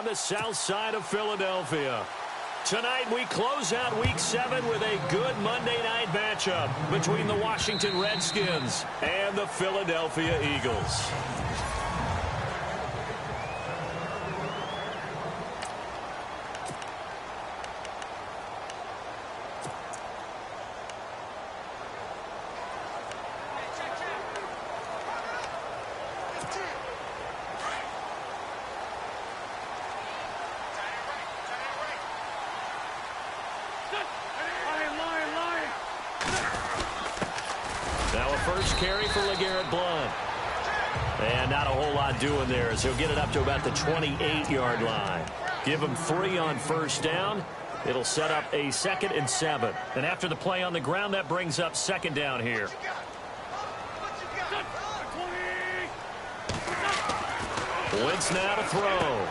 the south side of Philadelphia. Tonight we close out Week 7 with a good Monday night matchup between the Washington Redskins and the Philadelphia Eagles. Now a first carry for LeGarrette Blount. And not a whole lot doing there as he'll get it up to about the 28-yard line. Give him 3 on first down. It'll set up a 2nd and 7. And after the play on the ground, that brings up 2nd down here. Wentz now to throw.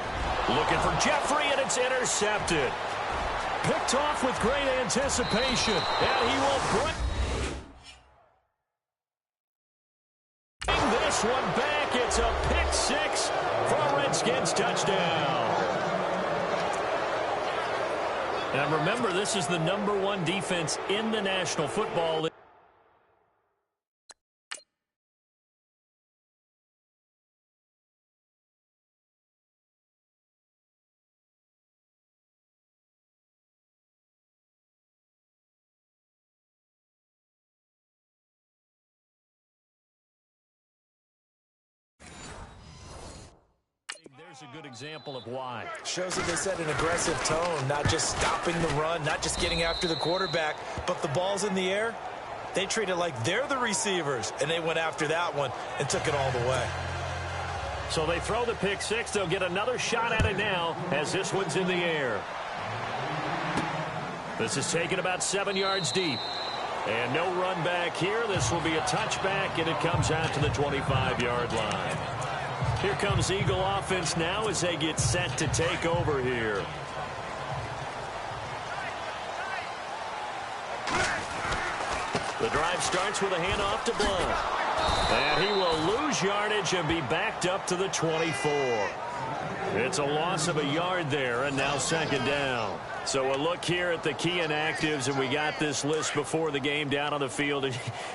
Looking for Jeffrey, and it's intercepted. Picked off with great anticipation. And he will break this one back. It's a pick 6 for a Redskins touchdown. And remember, this is the #1 defense in the National Football League. There's a good example of why. Shows that they set an aggressive tone, not just stopping the run, not just getting after the quarterback, but the ball's in the air. They treat it like they're the receivers, and they went after that one and took it all the way. So they throw the pick 6. They'll get another shot at it now as this one's in the air. This is taken about 7 yards deep. And no run back here. This will be a touchback, and it comes out to the 25-yard line. Here comes Eagle offense now as they get set to take over here. The drive starts with a handoff to Blount. And he will lose yardage and be backed up to the 24. It's a loss of a yard there, and now 2nd down. So a look here at the key inactives, and we got this list before the game down on the field.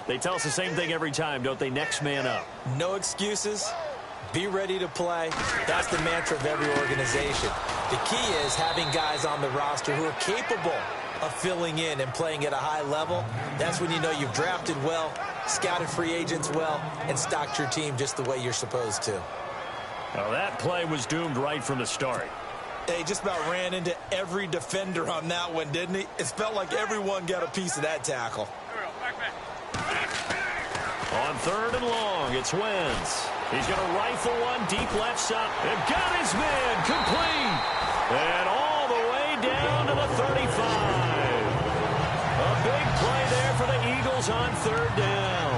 They tell us the same thing every time, don't they? Next man up. No excuses. Be ready to play. That's the mantra of every organization. The key is having guys on the roster who are capable of filling in and playing at a high level. That's when you know you've drafted well, scouted free agents well, and stocked your team just the way you're supposed to. Well, that play was doomed right from the start. He just about ran into every defender on that one, didn't he? It felt like everyone got a piece of that tackle. On 3rd and long, it's Wentz. He's going to rifle one deep left side. And got his man complete. And all the way down to the 35. A big play there for the Eagles on 3rd down.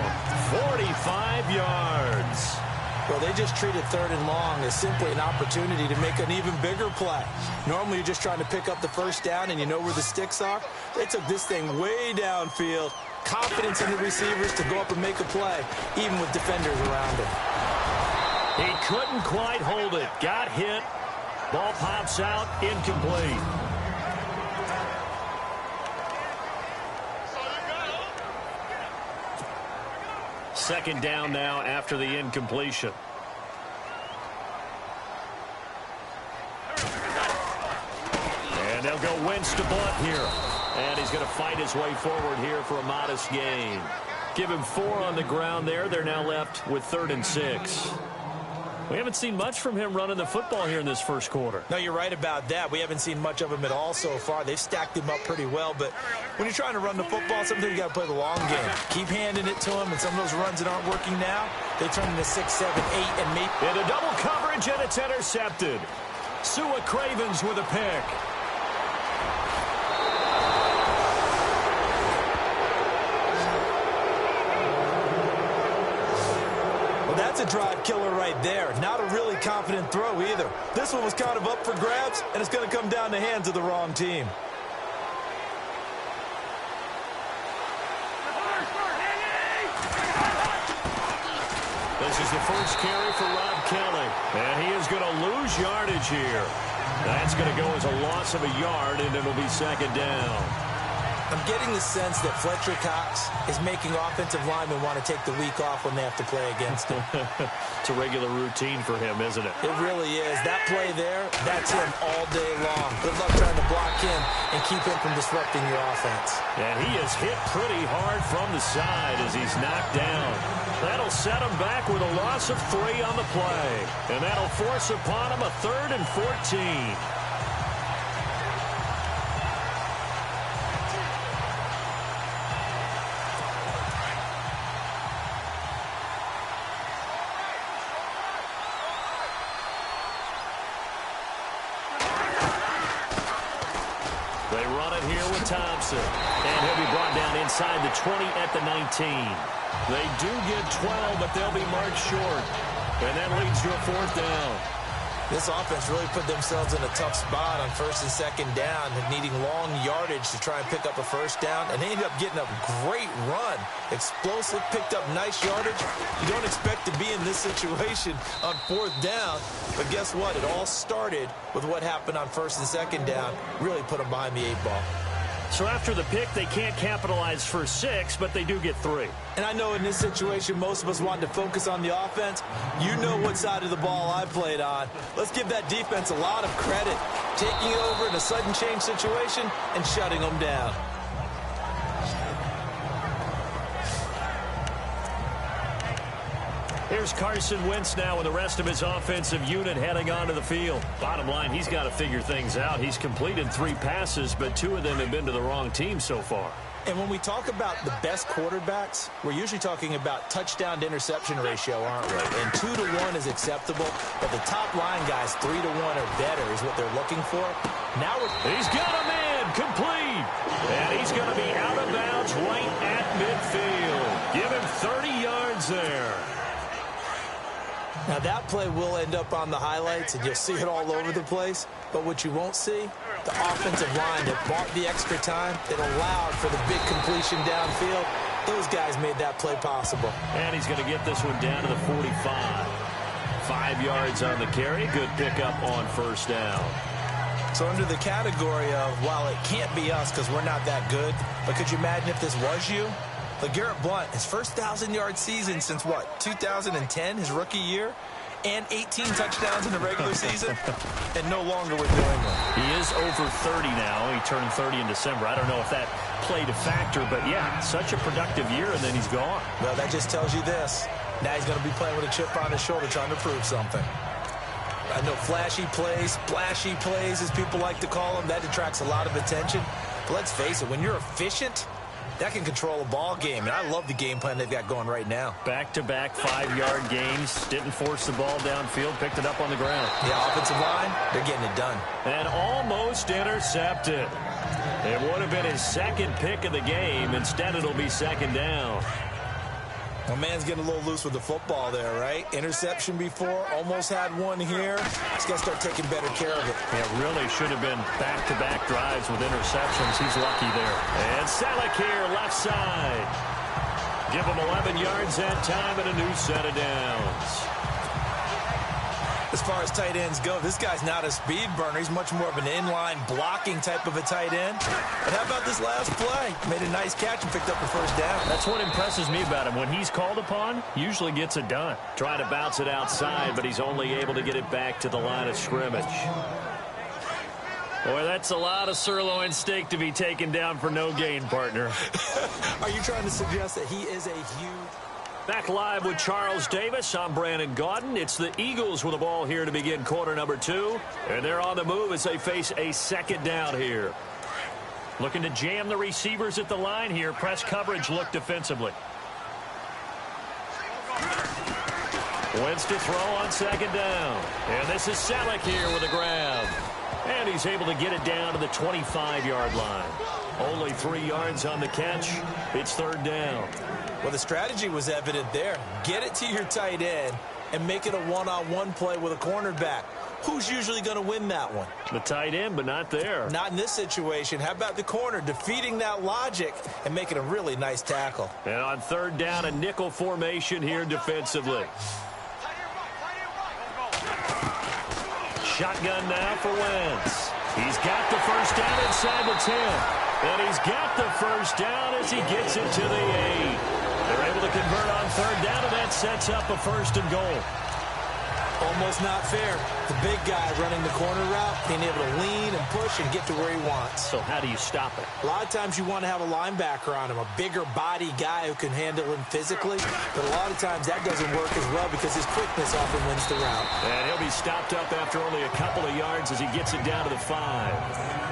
45 yards. Well, they just treated 3rd and long as simply an opportunity to make an even bigger play. Normally, you're just trying to pick up the first down and you know where the sticks are. They took this thing way downfield. Confidence in the receivers to go up and make a play, even with defenders around him. He couldn't quite hold it. Got hit. Ball pops out. Incomplete. Second down now after the incompletion. And they'll go Wentz to Blount here. And he's going to fight his way forward here for a modest gain. Give him 4 on the ground there. They're now left with 3rd and 6. We haven't seen much from him running the football here in this first quarter. No, you're right about that. We haven't seen much of him at all so far. They've stacked him up pretty well, but when you're trying to run the football, sometimes you got to play the long game. Keep handing it to him, and some of those runs that aren't working now, they turn into 6, 7, 8, and maybe. Into double coverage, and it's intercepted. Sua Cravens with a pick. That's a drive killer right there. Not a really confident throw either. This one was kind of up for grabs, and it's going to come down the hands of the wrong team. This is the first carry for Rob Kelly, and he is going to lose yardage here. That's going to go as a loss of a yard, and it'll be second down. I'm getting the sense that Fletcher Cox is making offensive linemen want to take the week off when they have to play against him. It's a regular routine for him, isn't it? It really is. That play there, that's him all day long. Good luck trying to block him and keep him from disrupting your offense. And he is hit pretty hard from the side as he's knocked down. That'll set him back with a loss of 3 on the play. And that'll force upon him a 3rd and 14. They run it here with Thompson. And he'll be brought down inside the 20 at the 19. They do get 12, but they'll be marked short. And that leads to a 4th down. This offense really put themselves in a tough spot on 1st and 2nd down, needing long yardage to try and pick up a 1st down, and they ended up getting a great run. Explosive, picked up nice yardage. You don't expect to be in this situation on 4th down, but guess what? It all started with what happened on 1st and 2nd down. Really put them behind the 8 ball. So after the pick, they can't capitalize for 6, but they do get 3. And I know in this situation, most of us wanted to focus on the offense. You know what side of the ball I played on. Let's give that defense a lot of credit. Taking it over in a sudden change situation and shutting them down. Here's Carson Wentz now with the rest of his offensive unit heading onto the field. Bottom line, he's got to figure things out. He's completed 3 passes, but 2 of them have been to the wrong team so far. And when we talk about the best quarterbacks, we're usually talking about touchdown to interception ratio, aren't we? And 2 to 1 is acceptable, but the top line guys, 3 to 1 or better is what they're looking for. Now he's got a man complete, and he's going to be out of bounds right at midfield. Give him 30 yards there. Now that play will end up on the highlights, and you'll see it all over the place. But what you won't see, the offensive line that bought the extra time, that allowed for the big completion downfield. Those guys made that play possible. And he's going to get this one down to the 45. 5 yards on the carry. Good pickup on 1st down. So under the category of, while it can't be us because we're not that good, but could you imagine if this was you? LeGarrette Blount, his first 1,000-yard season since, what, 2010, his rookie year? And 18 touchdowns in the regular season, and no longer with New England. He is over 30 now. He turned 30 in December. I don't know if that played a factor, but yeah, such a productive year, and then he's gone. Well, that just tells you this. Now he's going to be playing with a chip on his shoulder trying to prove something. I know flashy plays, splashy plays, as people like to call them, that attracts a lot of attention. But let's face it, when you're efficient, that can control a ball game, and I love the game plan they've got going right now. Back-to-back 5-yard gains. Didn't force the ball downfield. Picked it up on the ground. Yeah, offensive line, they're getting it done. And almost intercepted. It would have been his 2nd pick of the game. Instead, it'll be 2nd down. Well, man's getting a little loose with the football there, right? Interception before, almost had one here. He's got to start taking better care of it. Yeah, really should have been back-to-back drives with interceptions. He's lucky there. And Selleck here, left side. Give him 11 yards that time and a new set of downs. As far as tight ends go, this guy's not a speed burner. He's much more of an inline blocking type of a tight end. But how about this last play? Made a nice catch and picked up the 1st down. That's what impresses me about him. When he's called upon, usually gets it done. Trying to bounce it outside, but he's only able to get it back to the line of scrimmage. Boy, that's a lot of sirloin steak to be taken down for no gain, partner. Are you trying to suggest that he is a huge... Back live with Charles Davis. I'm Brandon Gaudin. It's the Eagles with the ball here to begin quarter number 2. And they're on the move as they face a 2nd down here. Looking to jam the receivers at the line here. Press coverage look defensively. Wentz to throw on 2nd down. And this is Selleck here with a grab. And he's able to get it down to the 25-yard line. Only 3 yards on the catch. It's 3rd down. Well, the strategy was evident there. Get it to your tight end and make it a one-on-one play with a cornerback. Who's usually going to win that one? The tight end, but not there. Not in this situation. How about the corner defeating that logic and making a really nice tackle? And on 3rd down, a nickel formation here defensively. shotgun now for Wentz. He's got the first down inside the 10. And he's got the first down as he gets it to the 8. They're able to convert on third down, and that sets up a 1st and goal. Almost not fair. The big guy running the corner route, being able to lean and push and get to where he wants. So how do you stop it? A lot of times you want to have a linebacker on him, a bigger body guy who can handle him physically. But a lot of times that doesn't work as well because his quickness often wins the route. And he'll be stopped up after only a couple of yards as he gets it down to the 5.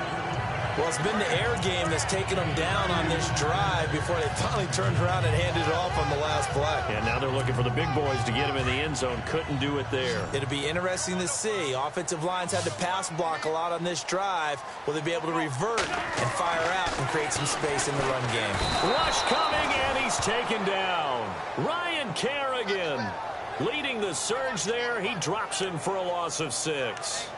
Well, it's been the air game that's taken them down on this drive before they finally turned around and handed it off on the last play. And now they're looking for the big boys to get him in the end zone. Couldn't do it there. It'll be interesting to see. Offensive lines had to pass block a lot on this drive. Will they be able to revert and fire out and create some space in the run game? Rush coming, and he's taken down. Ryan Kerrigan leading the surge there. He drops him for a loss of 6.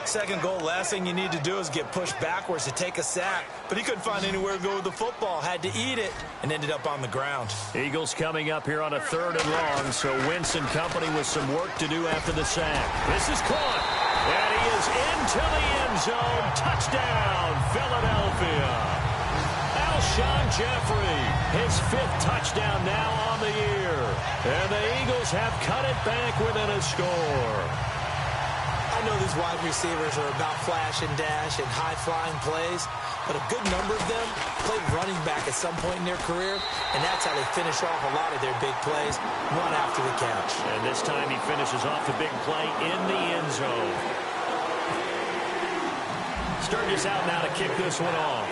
Second goal, last thing you need to do is get pushed backwards to take a sack. But he couldn't find anywhere to go with the football. Had to eat it and ended up on the ground. Eagles coming up here on a 3rd and long, so Wentz and company with some work to do after the sack. This is caught, and he is into the end zone. Touchdown, Philadelphia. Alshon Jeffrey, his 5th touchdown now on the year. And the Eagles have cut it back within a score. I know these wide receivers are about flash and dash and high-flying plays, but a good number of them played running back at some point in their career, and that's how they finish off a lot of their big plays, run after the catch. And this time he finishes off the big play in the end zone. Sturgis out now to kick this one off.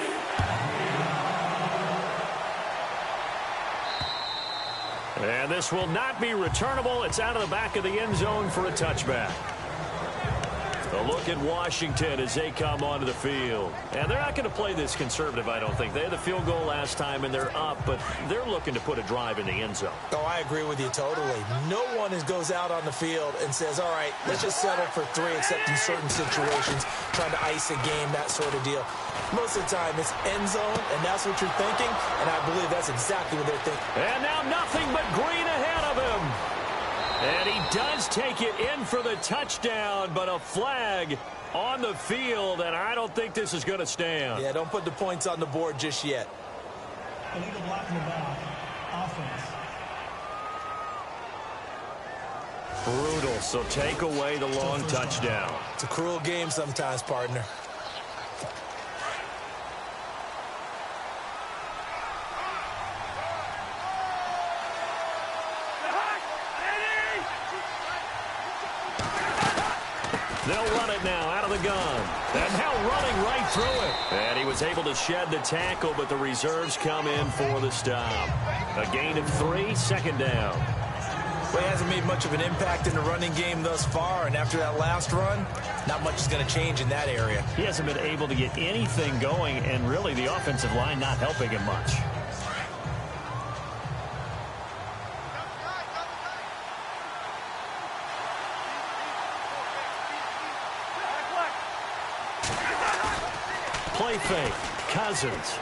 And this will not be returnable. It's out of the back of the end zone for a touchback. A look at Washington as they come onto the field. And they're not going to play this conservative, I don't think. They had the field goal last time, and they're up, but they're looking to put a drive in the end zone. Oh, I agree with you totally. No one goes out on the field and says, all right, let's just settle for 3, except in certain situations, trying to ice a game, that sort of deal. Most of the time, it's end zone, and that's what you're thinking, and I believe that's exactly what they're thinking. And now nothing but green ahead of him. And he does take it in for the touchdown, but a flag on the field, and I don't think this is going to stand. Yeah, don't put the points on the board just yet. Illegal blocking the ball. Offense. Brutal, so take away the long touchdown. It's a cruel game sometimes, partner. They'll run it now out of the gun. And now running right through it. And he was able to shed the tackle, but the reserves come in for the stop. A gain of 3, 2nd down. Well, he hasn't made much of an impact in the running game thus far, and after that last run, not much is going to change in that area. He hasn't been able to get anything going, and really the offensive line not helping him much. Play fake. Cousins.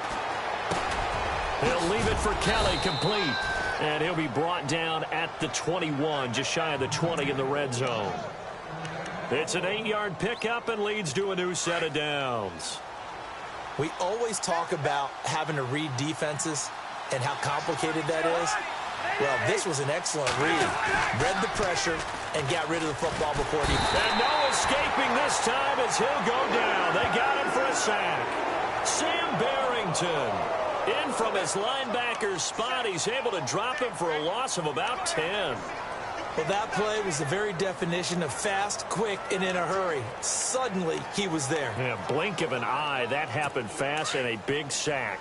He'll leave it for Kelly, complete. And he'll be brought down at the 21, just shy of the 20 in the red zone. It's an 8-yard pickup and leads to a new set of downs. We always talk about having to read defenses and how complicated that is. Well, this was an excellent read. Read the pressure and got rid of the football before he... And no escaping this time as he'll go down. They got him for a sack. Sam Barrington in from his linebacker's spot. He's able to drop him for a loss of about 10. Well, that play was the very definition of fast, quick, and in a hurry. Suddenly, he was there. Yeah, blink of an eye. That happened fast and a big sack.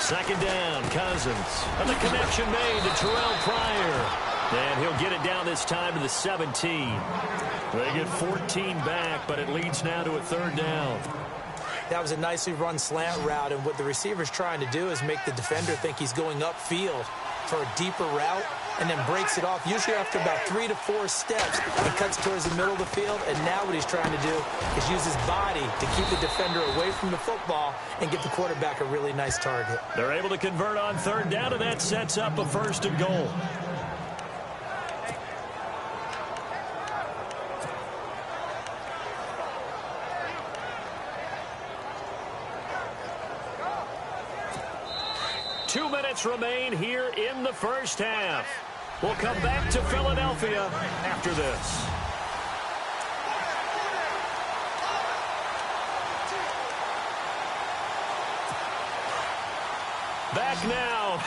Second down, Cousins. And the connection made to Terrell Pryor. And he'll get it down this time to the 17. They get 14 back, but it leads now to a 3rd down. That was a nicely run slant route, and what the receiver's trying to do is make the defender think he's going upfield. for a deeper route and then breaks it off, usually after about 3 to 4 steps, and cuts towards the middle of the field. And now what he's trying to do is use his body to keep the defender away from the football and give the quarterback a really nice target. They're able to convert on third down, and that sets up a 1st and goal. Two minutes remain here in the first half. We'll come back to Philadelphia after this. Back now.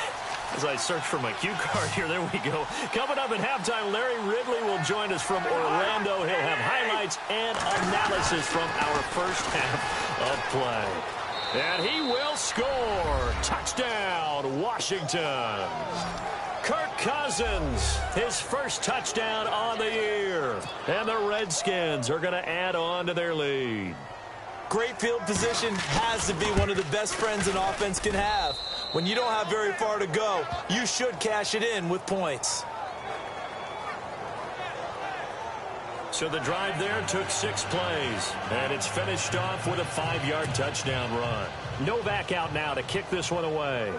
As I search for my cue card here, there we go. Coming up at halftime, Larry Ridley will join us from Orlando. He'll have highlights and analysis from our first half of play. And he will score. Touchdown, Washington. Kirk Cousins, his first touchdown on the year. And the Redskins are going to add on to their lead. Great field position has to be one of the best friends an offense can have. When you don't have very far to go, you should cash it in with points. So the drive there took 6 plays, and it's finished off with a 5-yard touchdown run. No back out now to kick this one away.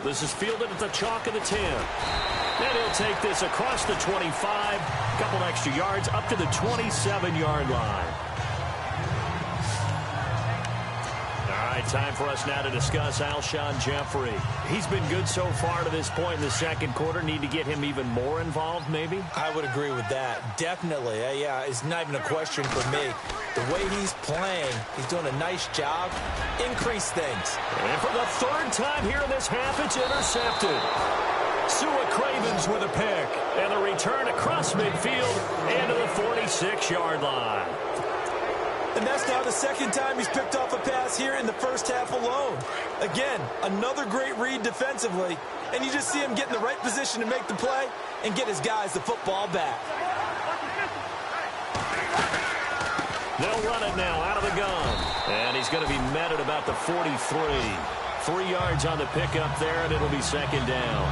This is fielded at the chalk of the 10. And he'll take this across the 25, a couple extra yards up to the 27-yard line. All right, time for us now to discuss Alshon Jeffrey. He's been good so far to this point in the second quarter. Need to get him even more involved, maybe? I would agree with that. Definitely. Yeah, it's not even a question for me. The way he's playing, he's doing a nice job. Increase things. And for the 3rd time here in this half, it's intercepted. Sua Cravens with a pick. And the return across midfield and to the 46-yard line. And that's now the 2nd time he's picked off a pass here in the first half alone. Again, another great read defensively. And you just see him get in the right position to make the play and get his guys the football back. They'll run it now out of the gun. And he's going to be met at about the 43. 3 yards on the pickup there, and it'll be 2nd down.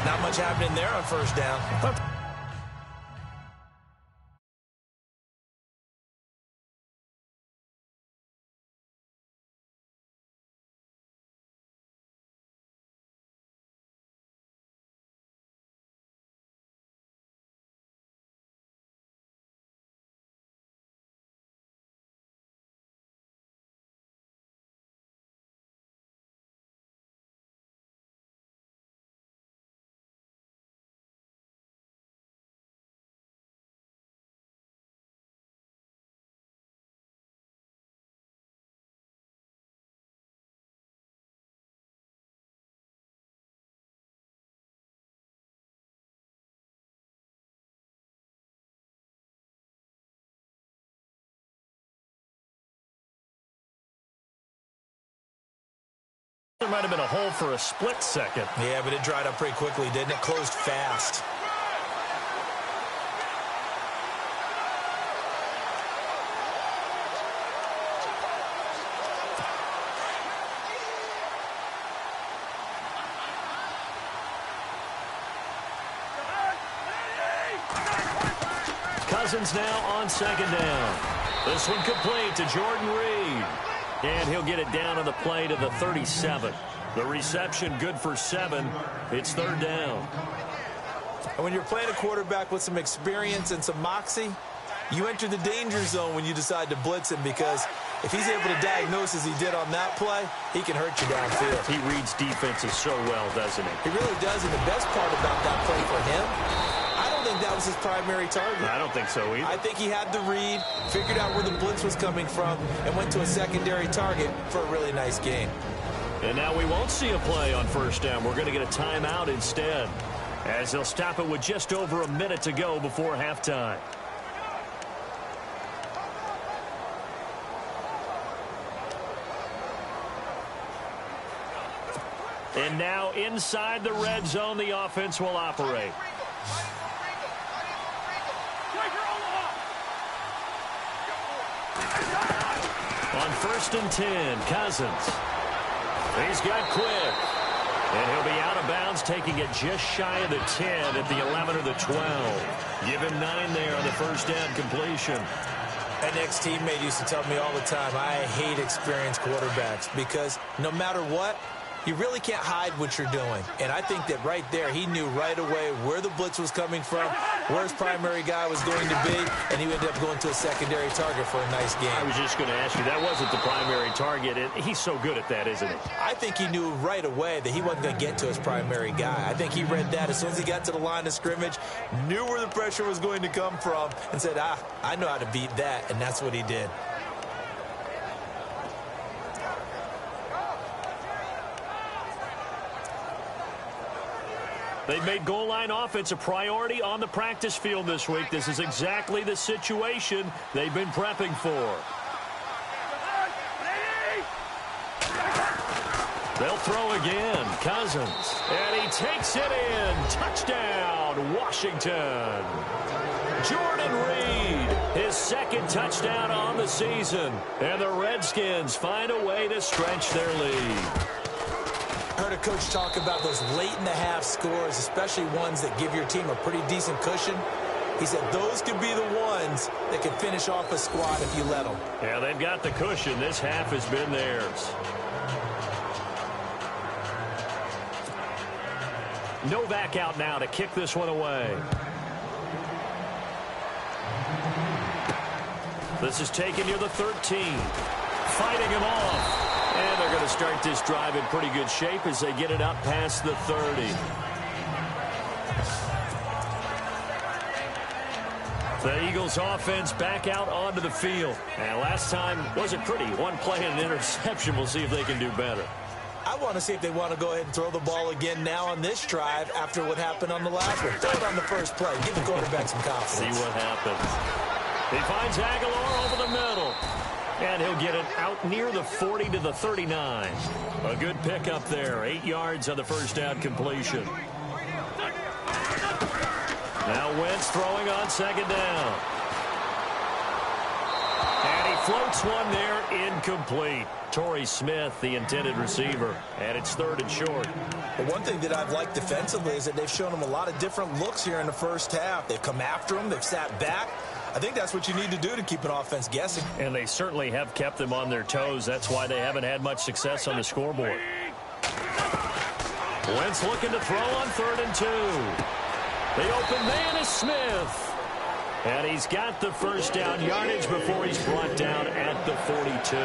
Not much happening there on 1st down. There might have been a hole for a split second. Yeah, but it dried up pretty quickly, didn't it? Closed fast. Cousins now on 2nd down. This one complete to Jordan Reed. And he'll get it down on the play to the 37. The reception good for 7. It's 3rd down. And when you're playing a quarterback with some experience and some moxie, you enter the danger zone when you decide to blitz him, because if he's able to diagnose as he did on that play, he can hurt you downfield. He reads defenses so well, doesn't he? He really does, and the best part about that play for him, I don't think that was his primary target. I don't think so either. I think he had the read, figured out where the blitz was coming from, and went to a secondary target for a really nice gain. And now we won't see a play on 1st down. We're going to get a timeout instead, as they'll stop it with just over a minute to go before halftime. And now inside the red zone, the offense will operate. On 1st and 10, Cousins. He's got quick. And he'll be out of bounds, taking it just shy of the 10 at the 11 or the 12. Give him 9 there on the first down completion. An ex-teammate used to tell me all the time, I hate experienced quarterbacks because no matter what, you really can't hide what you're doing. And I think that right there, he knew right away where the blitz was coming from, where his primary guy was going to be, and he ended up going to a secondary target for a nice game. I was just going to ask you, that wasn't the primary target. He's so good at that, isn't he? I think he knew right away that he wasn't going to get to his primary guy. I think he read that as soon as he got to the line of scrimmage, knew where the pressure was going to come from, and said, I know how to beat that, and that's what he did. They've made goal line offense a priority on the practice field this week. This is exactly the situation they've been prepping for. They'll throw again. Cousins. And he takes it in. Touchdown, Washington. Jordan Reed, his second touchdown on the season. And the Redskins find a way to stretch their lead. I heard a coach talk about those late-in-the-half scores, especially ones that give your team a pretty decent cushion. He said those could be the ones that can finish off a squad if you let them. Yeah, they've got the cushion. This half has been theirs. Novak out now to kick this one away. This is taken near the 13. Fighting him off. And they're going to start this drive in pretty good shape as they get it up past the 30. The Eagles offense back out onto the field. And last time wasn't pretty. One play and an interception. We'll see if they can do better. I want to see if they want to go ahead and throw the ball again now on this drive after what happened on the last one. Throw it on the first play. Give the quarterback some confidence. See what happens. He finds Aguilar over the middle. And he'll get it out near the 40 to the 39. A good pickup there. 8 yards on the first down completion. Now Wentz throwing on second down. And he floats one there, incomplete. Torrey Smith, the intended receiver. And it's 3rd and short. But one thing that I've liked defensively is that they've shown him a lot of different looks here in the first half. They've come after him. They've sat back. I think that's what you need to do to keep an offense guessing. And they certainly have kept them on their toes. That's why they haven't had much success on the scoreboard. Wentz looking to throw on 3rd and 2. The open man is Smith. And he's got the first down yardage before he's brought down at the 42.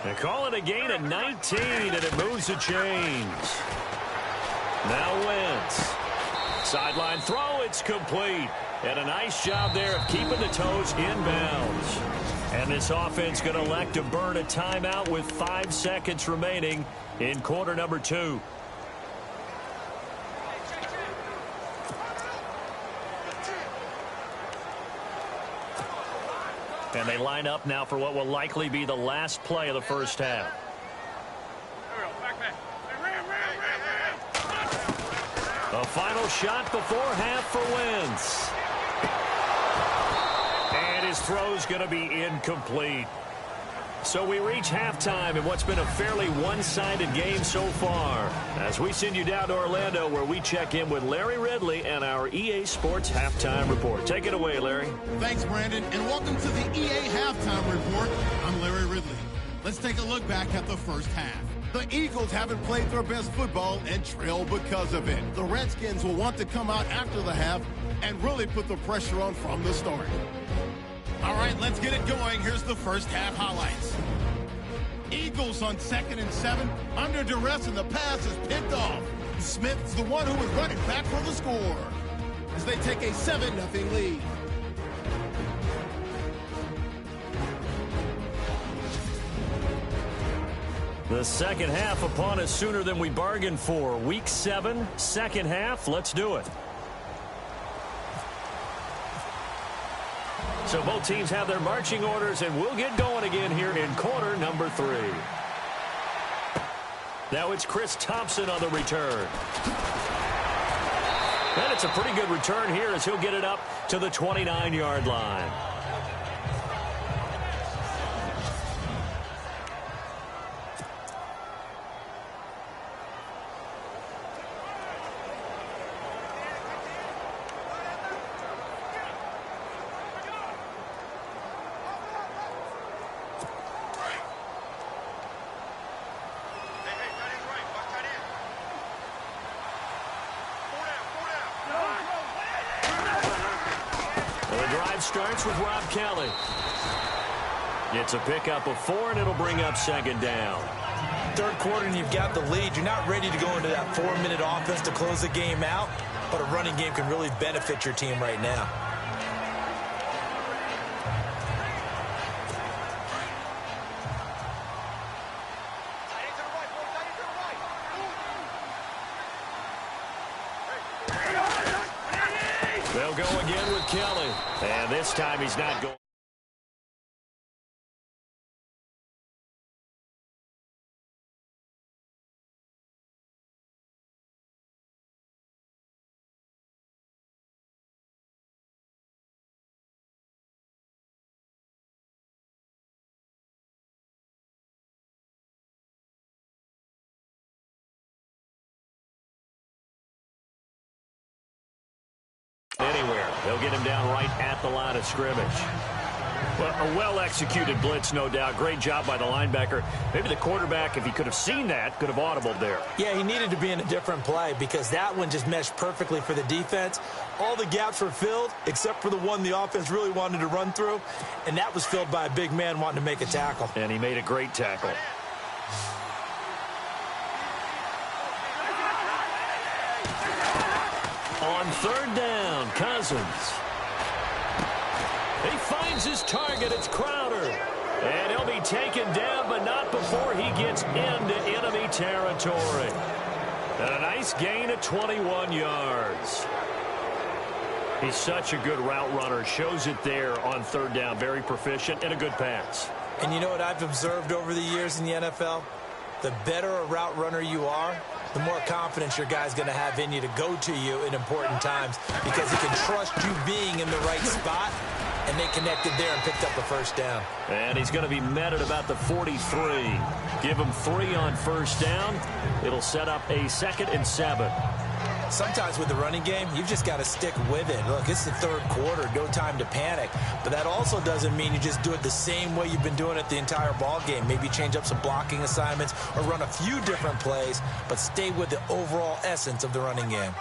They call it a gain of 19, and it moves the chains. Now Wentz. Sideline throw, it's complete. And a nice job there of keeping the toes inbounds. And this offense going to elect to burn a timeout with 5 seconds remaining in quarter number 2. And they line up now for what will likely be the last play of the first half. The final shot before half for Wentz. And his throw's going to be incomplete. So we reach halftime in what's been a fairly one-sided game so far. As we send you down to Orlando, where we check in with Larry Ridley and our EA Sports Halftime Report. Take it away, Larry. Thanks, Brandon, and welcome to the EA Halftime Report. I'm Larry Ridley. Let's take a look back at the first half. The Eagles haven't played their best football and trail because of it. The Redskins will want to come out after the half and really put the pressure on from the start. All right, let's get it going. Here's the first half highlights. Eagles on 2nd and 7. Under duress, and the pass is picked off. Smith's the one who was running back for the score as they take a 7-0 lead. The second half upon us sooner than we bargained for. Week 7, second half. Let's do it. So both teams have their marching orders, and we'll get going again here in quarter number 3. Now it's Chris Thompson on the return. And it's a pretty good return here as he'll get it up to the 29-yard line. drive starts with Rob Kelly. It's a pickup of 4, and it'll bring up second down. Third quarter, and you've got the lead. You're not ready to go into that 4-minute offense to close the game out, but a running game can really benefit your team right now. They'll go again with Kelly, and this time he's not going. Anywhere. They'll get him down right at the line of scrimmage. Well, a well-executed blitz, no doubt. Great job by the linebacker. Maybe the quarterback, if he could have seen that, could have audibled there. Yeah, he needed to be in a different play because that one just meshed perfectly for the defense. All the gaps were filled except for the one the offense really wanted to run through, and that was filled by a big man wanting to make a tackle. And he made a great tackle. On third down, Cousins. He finds his target. It's Crowder. And he'll be taken down, but not before he gets into enemy territory. And a nice gain of 21 yards. He's such a good route runner. Shows it there on third down. Very proficient and a good pass. And you know what I've observed over the years in the NFL? The better a route runner you are, the more confidence your guy's going to have in you to go to you in important times because he can trust you being in the right spot, and they connected there and picked up the first down. And he's going to be met at about the 43. Give him 3 on first down. It'll set up a 2nd and 7. Sometimes with the running game, you've just got to stick with it. Look, it's the third quarter, no time to panic. But that also doesn't mean you just do it the same way you've been doing it the entire ball game. Maybe change up some blocking assignments or run a few different plays, but stay with the overall essence of the running game.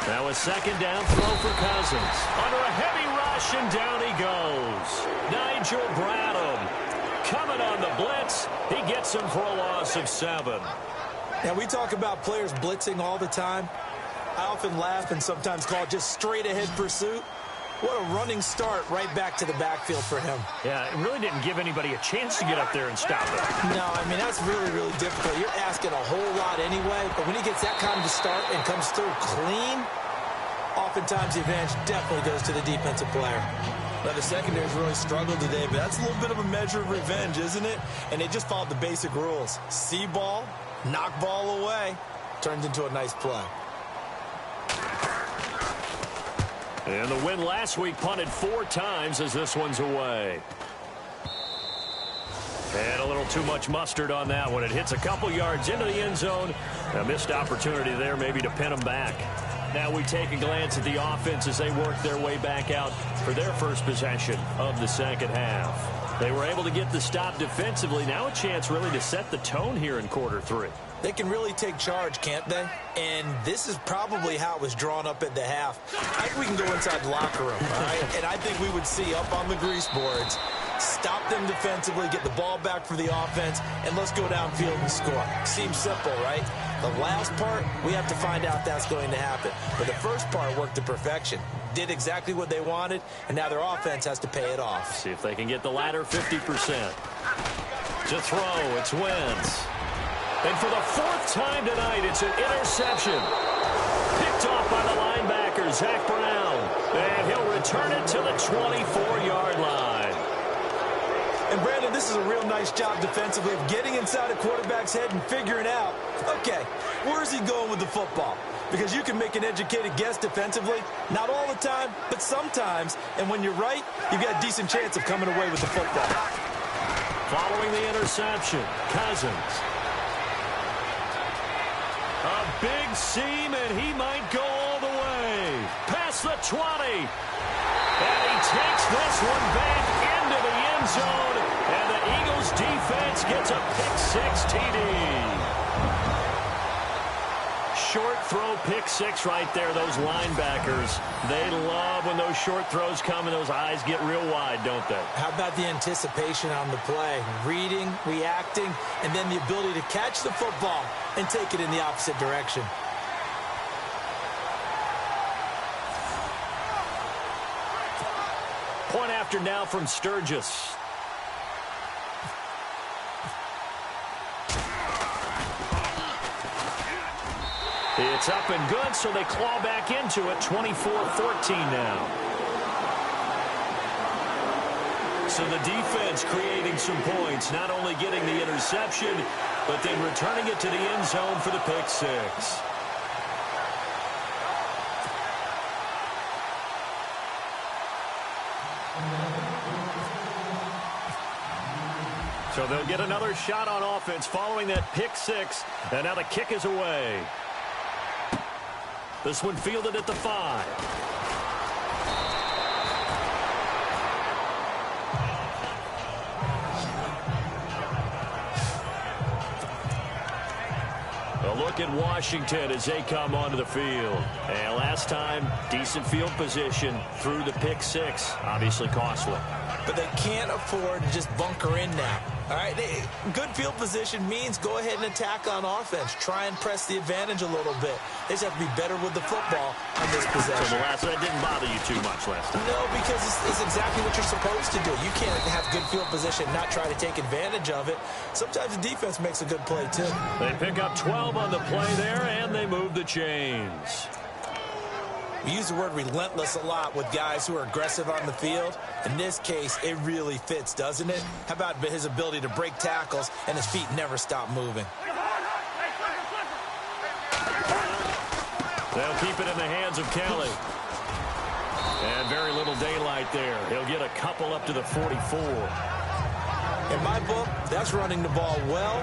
Now a second down throw for Cousins. Under a heavy rush, and down he goes. Nigel Bradham coming on the blitz. He gets him for a loss of 7. Now, we talk about players blitzing all the time. I often laugh and sometimes call it just straight-ahead pursuit. What a running start right back to the backfield for him. Yeah, it really didn't give anybody a chance to get up there and stop it. No, I mean, that's really, really difficult. You're asking a whole lot anyway, but when he gets that kind of a start and comes through clean, oftentimes the advantage definitely goes to the defensive player. Now, the secondary's really struggled today, but that's a little bit of a measure of revenge, isn't it? And they just followed the basic rules. See ball, knock ball away, turns into a nice play. And the win last week punted 4 times as this one's away. And a little too much mustard on that one. It hits a couple yards into the end zone. A missed opportunity there maybe to pin them back. Now we take a glance at the offense as they work their way back out for their first possession of the second half. They were able to get the stop defensively. Now a chance really to set the tone here in quarter 3. They can really take charge, can't they? And this is probably how it was drawn up at the half. I think we can go inside the locker room, all right? And I think we would see up on the grease boards, stop them defensively, get the ball back for the offense, and let's go downfield and score. Seems simple, right? The last part, we have to find out that's going to happen. But the first part worked to perfection. Did exactly what they wanted, and now their offense has to pay it off. See if they can get the latter 50%. To throw, it's Wentz. And for the 4th time tonight, it's an interception. Picked off by the linebacker, Zach Brown. And he'll return it to the 24-yard line. And, Brandon, this is a real nice job defensively of getting inside a quarterback's head and figuring out, okay, where's he going with the football? Because you can make an educated guess defensively, not all the time, but sometimes. And when you're right, you've got a decent chance of coming away with the football. Following the interception, Cousins. A big seam, and he might go all the way. Past the 20. And he takes this one back into the end zone. And the Eagles defense gets a pick-6 TD. short throw pick six right there. Those linebackers, they love when those short throws come and those eyes get real wide, don't they? How about the anticipation on the play? Reading, reacting, and then the ability to catch the football and take it in the opposite direction. Point after now from Sturgis. It's up and good, so they claw back into it, 24-14 now. So the defense creating some points, not only getting the interception, but then returning it to the end zone for the pick six. So they'll get another shot on offense following that pick six, and now the kick is away. This one fielded at the 5. A look at Washington as they come onto the field. And last time, decent field position through the pick six. Obviously costly. But they can't afford to just bunker in now. All right, good field position means go ahead and attack on offense. Try and press the advantage a little bit. They just have to be better with the football on this possession. So that didn't bother you too much last time? No, because it's exactly what you're supposed to do. You can't have good field position and not try to take advantage of it. Sometimes the defense makes a good play, too. They pick up 12 on the play there, and they move the chains. We use the word relentless a lot with guys who are aggressive on the field. In this case, it really fits, doesn't it? How about his ability to break tackles and his feet never stop moving? They'll keep it in the hands of Kelly. And very little daylight there. He'll get a couple up to the 44. In my book, that's running the ball well,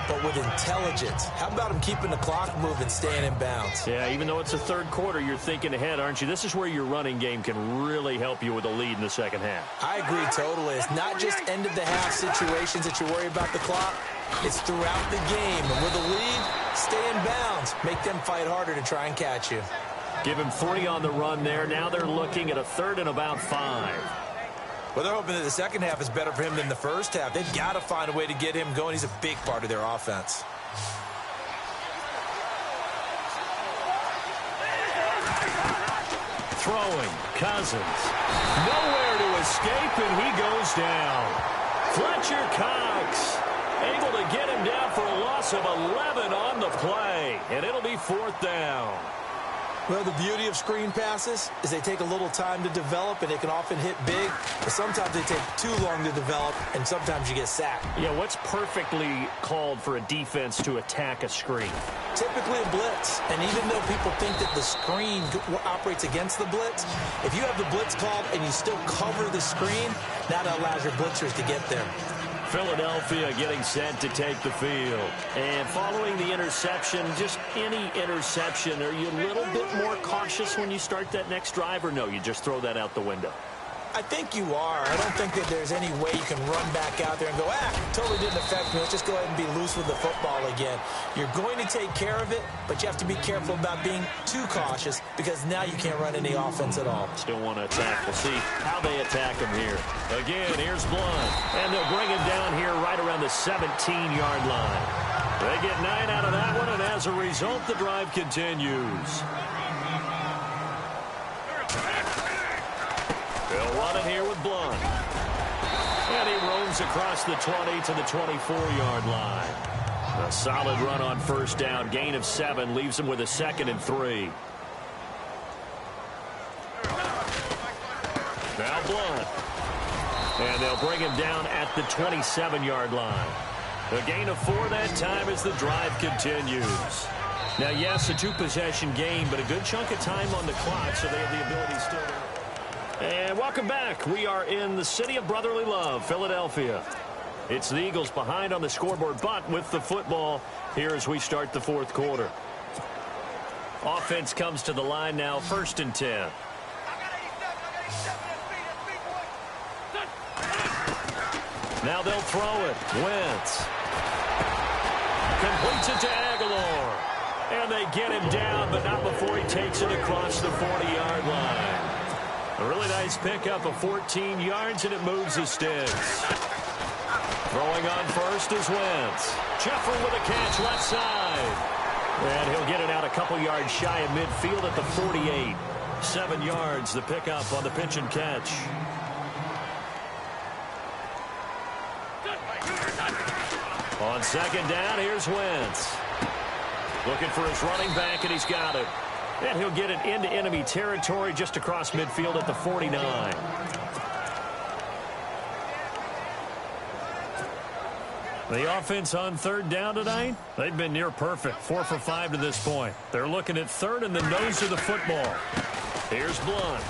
but with intelligence. How about him keeping the clock moving, staying in bounds? Yeah, even though it's the third quarter, you're thinking ahead, aren't you? This is where your running game can really help you with a lead in the second half. I agree totally. It's not just end-of-the-half situations that you worry about the clock. It's throughout the game. And with a lead, stay in bounds. Make them fight harder to try and catch you. Give him 3 on the run there. Now they're looking at a third and about 5. Well, they're hoping that the second half is better for him than the first half. They've got to find a way to get him going. He's a big part of their offense. Throwing, Cousins. Nowhere to escape, and he goes down. Fletcher Cox able to get him down for a loss of 11 on the play, and it'll be 4th down. Well, the beauty of screen passes is they take a little time to develop, and they can often hit big, but sometimes they take too long to develop, and sometimes you get sacked. Yeah, what's perfectly called for a defense to attack a screen? Typically a blitz, and even though people think that the screen operates against the blitz, if you have the blitz called and you still cover the screen, that allows your blitzers to get there. Philadelphia getting set to take the field. And following the interception, just any interception, are you a little bit more cautious when you start that next drive, or no, you just throw that out the window? I think you are. I don't think that there's any way you can run back out there and go, totally didn't affect me. Let's just go ahead and be loose with the football again. You're going to take care of it, but you have to be careful about being too cautious because now you can't run any offense at all. Still want to attack. We'll see how they attack him here. Again, here's Blunt. And they'll bring him down here right around the 17-yard line. They get 9 out of that one, and as a result, the drive continues. They'll run it here with Blunt. And he roams across the 20 to the 24-yard line. A solid run on first down. Gain of 7 leaves him with a 2nd and 3. Now Blunt. And they'll bring him down at the 27-yard line. A gain of 4 that time as the drive continues. Now, yes, a 2-possession game, but a good chunk of time on the clock, so they have the ability still to... And welcome back. We are in the city of brotherly love, Philadelphia. It's the Eagles behind on the scoreboard, but with the football here as we start the 4th quarter. Offense comes to the line now, 1st and 10. Now they'll throw it. Wentz completes it to Aguilar. And they get him down, but not before he takes it across the 40-yard line. A really nice pickup of 14 yards, and it moves the sticks. Throwing on first is Wentz. Jeffrey with a catch left side. And he'll get it out a couple yards shy of midfield at the 48. 7 yards, the pickup on the pitch and catch. On second down, here's Wentz. Looking for his running back, and he's got it. And he'll get it into enemy territory just across midfield at the 49. The offense on third down tonight, they've been near perfect. 4 for 5 to this point. They're looking at third in the nose of the football. Here's Blunt.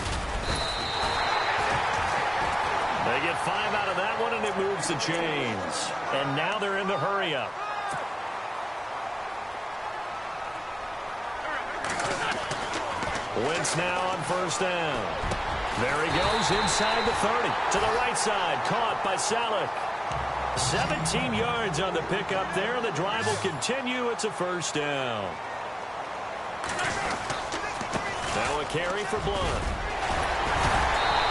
They get 5 out of that one, and it moves the chains. And now they're in the hurry-up. Wentz now on first down. There he goes inside the 30. To the right side, caught by Salek. 17 yards on the pickup there. The drive will continue. It's a first down. Now a carry for Blunt.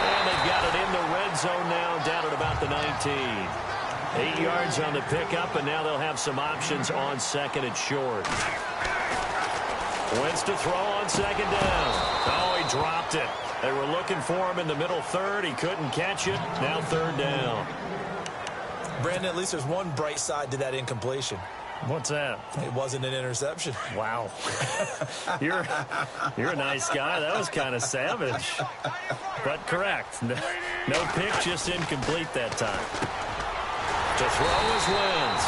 And they've got it in the red zone now, down at about the 19. 8 yards on the pickup, and now they'll have some options on second and short. Wentz to throw on second down. Oh, he dropped it. They were looking for him in the middle third. He couldn't catch it. Now third down. Brandon, at least there's one bright side to that incompletion. What's that? It wasn't an interception. Wow. You're a nice guy. That was kind of savage. But correct. No pick, just incomplete that time. To throw is Wentz.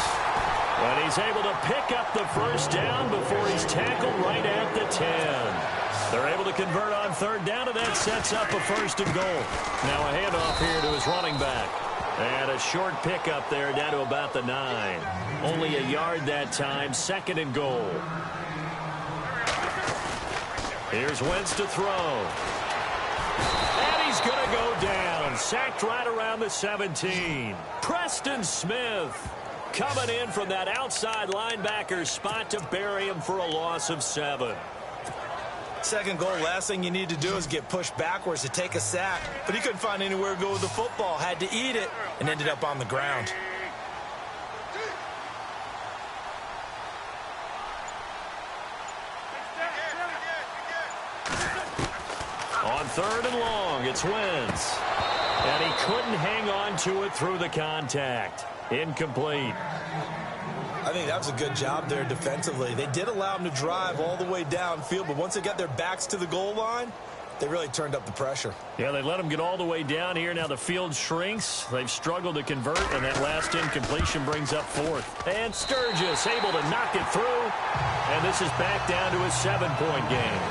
And he's able to pick up the first down before he's tackled right at the 10. They're able to convert on third down, and that sets up a first and goal. Now a handoff here to his running back. And a short pickup there down to about the 9. Only a yard that time, second and goal. Here's Wentz to throw. And he's going to go down. Sacked right around the 17. Preston Smith coming in from that outside linebacker spot to bury him for a loss of 7. Second goal, last thing you need to do is get pushed backwards to take a sack. But he couldn't find anywhere to go with the football. Had to eat it and ended up on the ground. On third and long, it's Wentz. And he couldn't hang on to it through the contact. Incomplete. I think that was a good job there defensively. They did allow him to drive all the way downfield, but once they got their backs to the goal line, they really turned up the pressure. Yeah, they let him get all the way down here. Now the field shrinks. They've struggled to convert, and that last incompletion brings up fourth. And Sturgis able to knock it through. And this is back down to a 7-point game.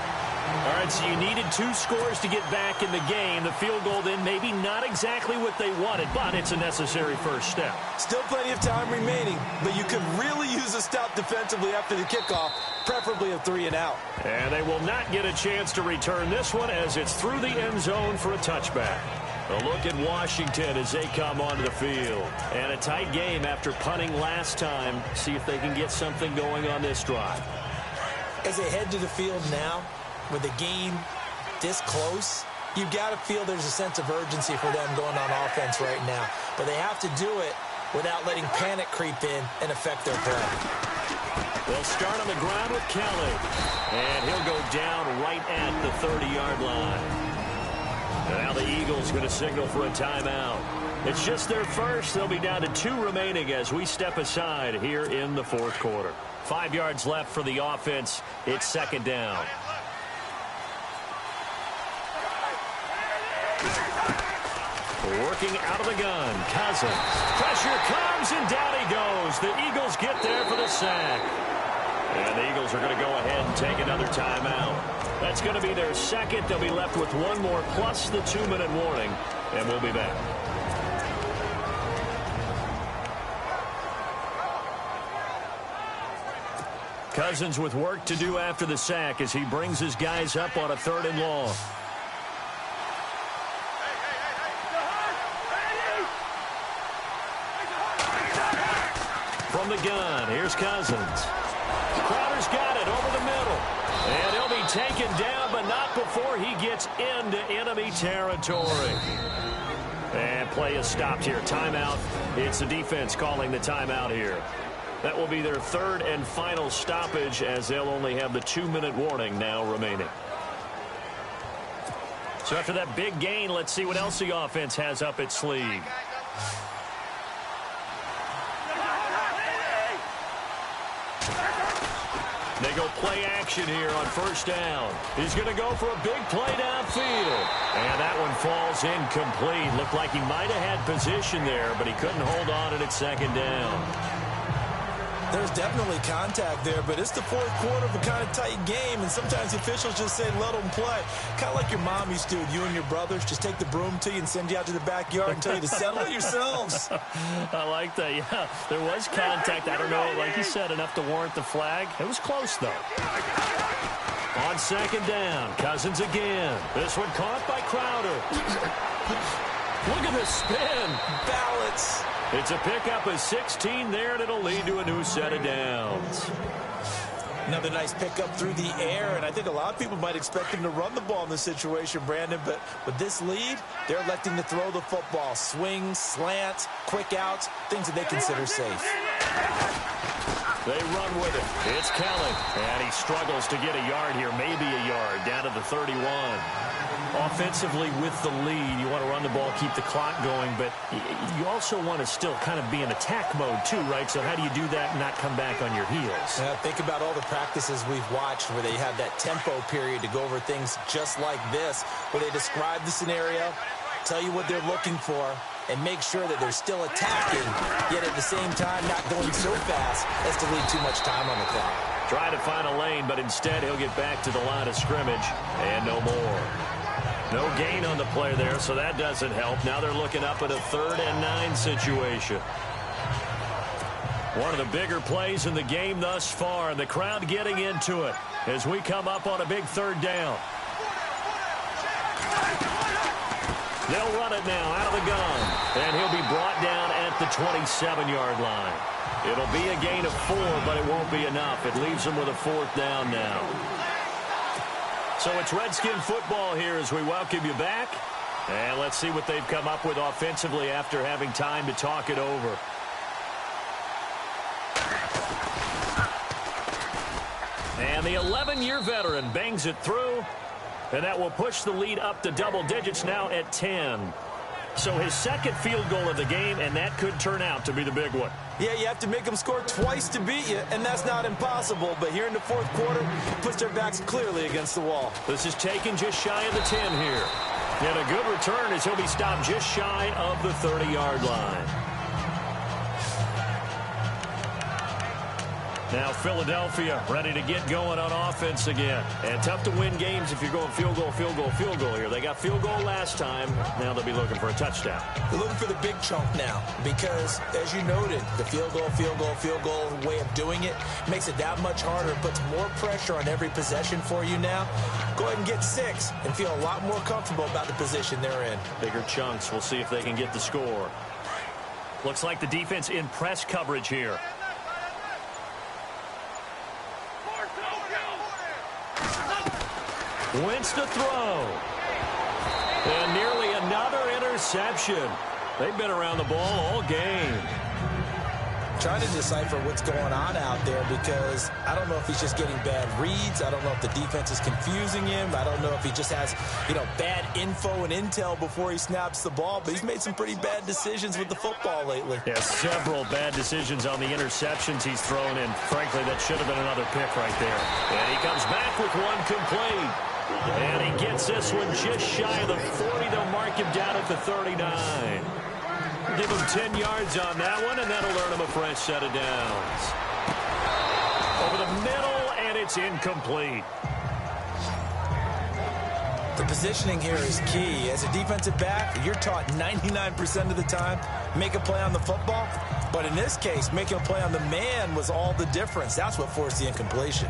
All right, so you needed 2 scores to get back in the game. The field goal then maybe not exactly what they wanted, but it's a necessary first step. Still plenty of time remaining, but you could really use a stop defensively after the kickoff, preferably a 3-and-out. And they will not get a chance to return this one as it's through the end zone for a touchback. A look at Washington as they come onto the field. And a tight game after punting last time. See if they can get something going on this drive. As they head to the field now, with the game this close, you've got to feel there's a sense of urgency for them going on offense right now. But they have to do it without letting panic creep in and affect their play. They'll start on the ground with Kelly. And he'll go down right at the 30-yard line. And now the Eagles going to signal for a timeout. It's just their first. They'll be down to 2 remaining as we step aside here in the fourth quarter. 5 yards left for the offense. It's second down. Working out of the gun, Cousins. Pressure comes, and down he goes. The Eagles get there for the sack. And the Eagles are going to go ahead and take another timeout. That's going to be their second. They'll be left with 1 more plus the 2-minute warning, and we'll be back. Cousins with work to do after the sack as he brings his guys up on a 3rd and long. From the gun, here's Cousins. Crowder's got it over the taken down, but not before he gets into enemy territory. And play is stopped here. Timeout. It's the defense calling the timeout here. That will be their third and final stoppage, as they'll only have the 2-minute warning now remaining. So after that big gain, let's see what else the offense has up its sleeve. They go play action here on first down. He's going to go for a big play downfield. And that one falls incomplete. Looked like he might have had position there, but he couldn't hold on at second down. There's definitely contact there, but it's the fourth quarter of a kind of tight game, and sometimes the officials just say let them play. Kind of like your mom used to with you and your brothers. Just take the broom to you and send you out to the backyard and tell you to settle it yourselves. I like that, yeah. There was contact. I don't know, like you said, enough to warrant the flag. It was close, though. On second down, Cousins again. This one caught by Crowder. Look at the spin. Balance. It's a pickup of 16 there, and it'll lead to a new set of downs. Another nice pickup through the air, and I think a lot of people might expect him to run the ball in this situation, Brandon, but with this lead, they're electing to throw the football. Swings, slants, quick outs, things that they consider safe. They run with it. It's Kelly, and he struggles to get a yard here, maybe a yard, down to the 31. Offensively with the lead, you want to run the ball, keep the clock going, but you also want to still kind of be in attack mode too, right? So how do you do that and not come back on your heels? Think about all the practices we've watched where they have that tempo period to go over things just like this, where they describe the scenario, tell you what they're looking for, and make sure that they're still attacking, yet at the same time not going so fast as to leave too much time on the clock. Try to find a lane, but instead he'll get back to the line of scrimmage, and no more. No gain on the play there, so that doesn't help. Now they're looking up at a 3rd and 9 situation. One of the bigger plays in the game thus far, and the crowd getting into it as we come up on a big 3rd down. They'll run it now out of the gun, and he'll be brought down at the 27-yard line. It'll be a gain of 4, but it won't be enough. It leaves them with a 4th down now. So it's Redskin football here as we welcome you back. And let's see what they've come up with offensively after having time to talk it over. And the 11-year veteran bangs it through. And that will push the lead up to double digits now at 10. So his second field goal of the game, and that could turn out to be the big one. Yeah, you have to make them score twice to beat you, and that's not impossible. But here in the fourth quarter, puts their backs clearly against the wall. This is taken just shy of the 10 here. And a good return as he'll be stopped just shy of the 30-yard line. Now Philadelphia ready to get going on offense again. And tough to win games if you're going field goal, field goal, field goal here. They got field goal last time. Now they'll be looking for a touchdown. They're looking for the big chunk now because, as you noted, the field goal, field goal, field goal way of doing it makes it that much harder, puts more pressure on every possession for you now. Go ahead and get 6 and feel a lot more comfortable about the position they're in. Bigger chunks. We'll see if they can get the score. Looks like the defense in press coverage here. Wentz to throw. And nearly another interception. They've been around the ball all game. Trying to decipher what's going on out there because I don't know if he's just getting bad reads. I don't know if the defense is confusing him. I don't know if he just has, bad info and intel before he snaps the ball. But he's made some pretty bad decisions with the football lately. Yeah, several bad decisions on the interceptions he's thrown in. Frankly, that should have been another pick right there. And he comes back with one complete. And he gets this one just shy of the 40. They'll mark him down at the 39. Give him 10 yards on that one, and that'll earn him a fresh set of downs. Over the middle, and it's incomplete. The positioning here is key. As a defensive back, you're taught 99% of the time, make a play on the football. But in this case, making a play on the man was all the difference. That's what forced the incompletion.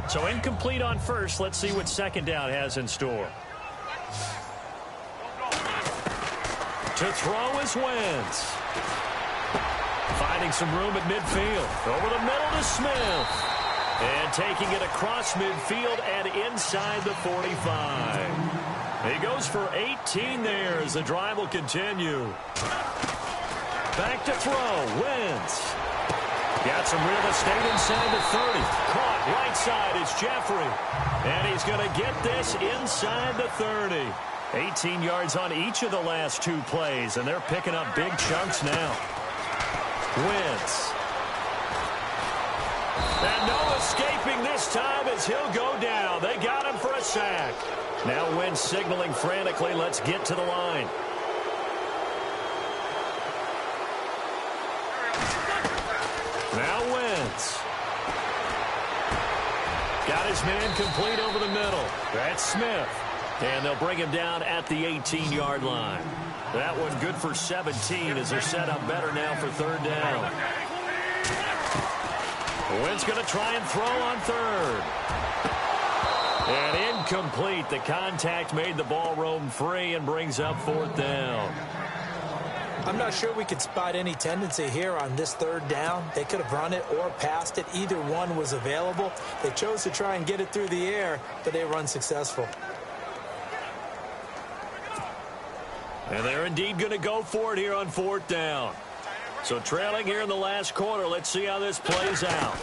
So incomplete on first. Let's see what second down has in store. To throw is Wentz. Finding some room at midfield. Over the middle to Smith. And taking it across midfield and inside the 45. He goes for 18 there as the drive will continue. Back to throw. Wentz. Got some real estate inside the 30. Caught right side. It's Jeffrey. And he's going to get this inside the 30. 18 yards on each of the last two plays, and they're picking up big chunks now. Wentz. And no escaping this time as he'll go down. They got him for a sack. Now Wentz signaling frantically, let's get to the line. Now Wentz. Got his man complete over the middle. That's Smith. And they'll bring him down at the 18-yard line. That one good for 17 as they're set up better now for third down. Wentz going to try and throw on third. And incomplete. The contact made the ball roam free and brings up fourth down. I'm not sure we could spot any tendency here on this third down. They could have run it or passed it. Either one was available. They chose to try and get it through the air, but they were unsuccessful. And they're indeed going to go for it here on fourth down. So trailing here in the last quarter, let's see how this plays out.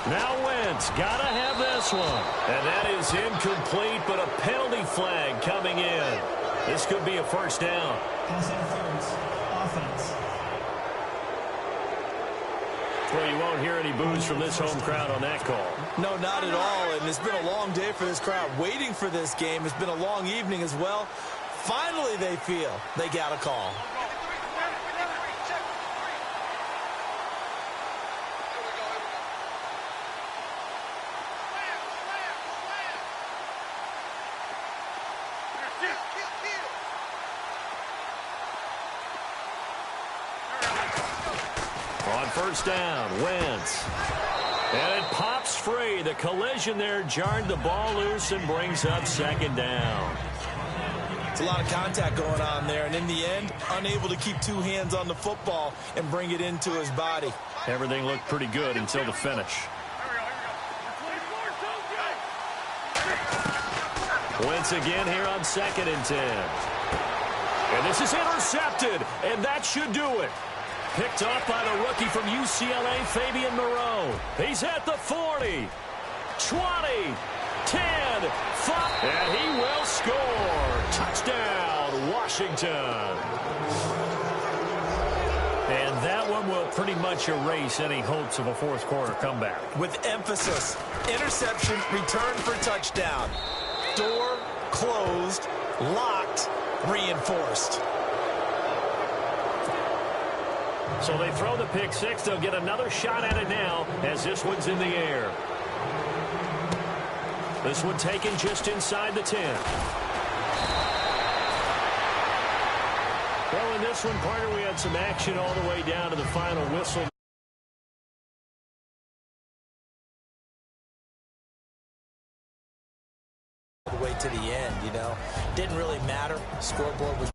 Now Wentz, got to have this one. And that is incomplete, but a penalty flag coming in. This could be a first down. Pass interference. Offense. Well, you won't hear any boos from this home crowd on that call. No, not at all. And it's been a long day for this crowd waiting for this game. It's been a long evening as well. Finally, they feel they got a call. On first down, Wentz. And it pops free. The collision there jarred the ball loose and brings up second down. It's a lot of contact going on there, and in the end, unable to keep two hands on the football and bring it into his body. Everything looked pretty good until the finish. Wentz again here on 2nd and 10. And this is intercepted, and that should do it. Picked off by the rookie from UCLA, Fabian Moreau. He's at the 40, 20, 10, 5, and he will score. Touchdown, Washington. And that one will pretty much erase any hopes of a fourth quarter comeback. With emphasis, interception, return for touchdown. Door closed, locked, reinforced. So they throw the pick six. They'll get another shot at it now as this one's in the air. This one taken just inside the 10. Well, in this one, partner, we had some action all the way down to the final whistle. The way to the end, you know. Didn't really matter. Scoreboard was